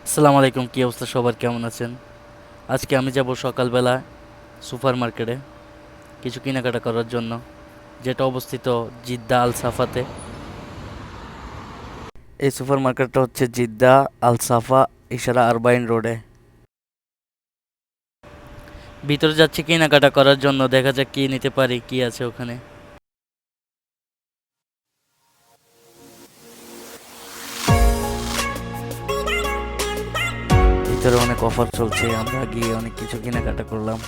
আসসালামু আলাইকুম, কী অবস্থা সবার, কেমন আছেন? আজকে আমি যাব সকালবেলা সুপার মার্কেটে কিছু কেনাকাটা করার জন্য, যেটা অবস্থিত জিদ্দা আল সাফাতে। এই সুপার মার্কেটটা হচ্ছে জিদ্দা আল সাফা ইশারা আরবাইন রোডে। ভিতরে যাচ্ছি কেনাকাটা করার জন্য, দেখা যাক কি নিতে পারি, কি আছে ওখানে। ভিতরে অনেক অফার চলছে, আমরা গিয়ে অনেক কিছু কেনাকাটা করলাম।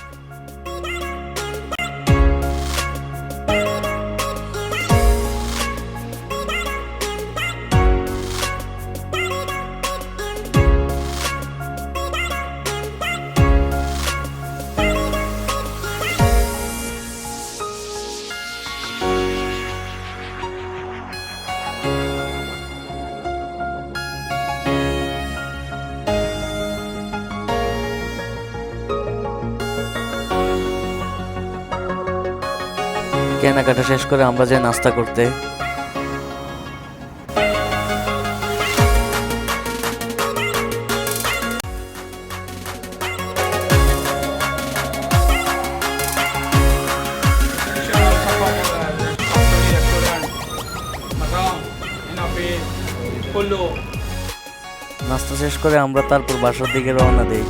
কেনাকাটা শেষ করে আমরা যাই নাস্তা করতে। নাস্তা শেষ করে আমরা তারপর বাসার দিকে রওনা দিই।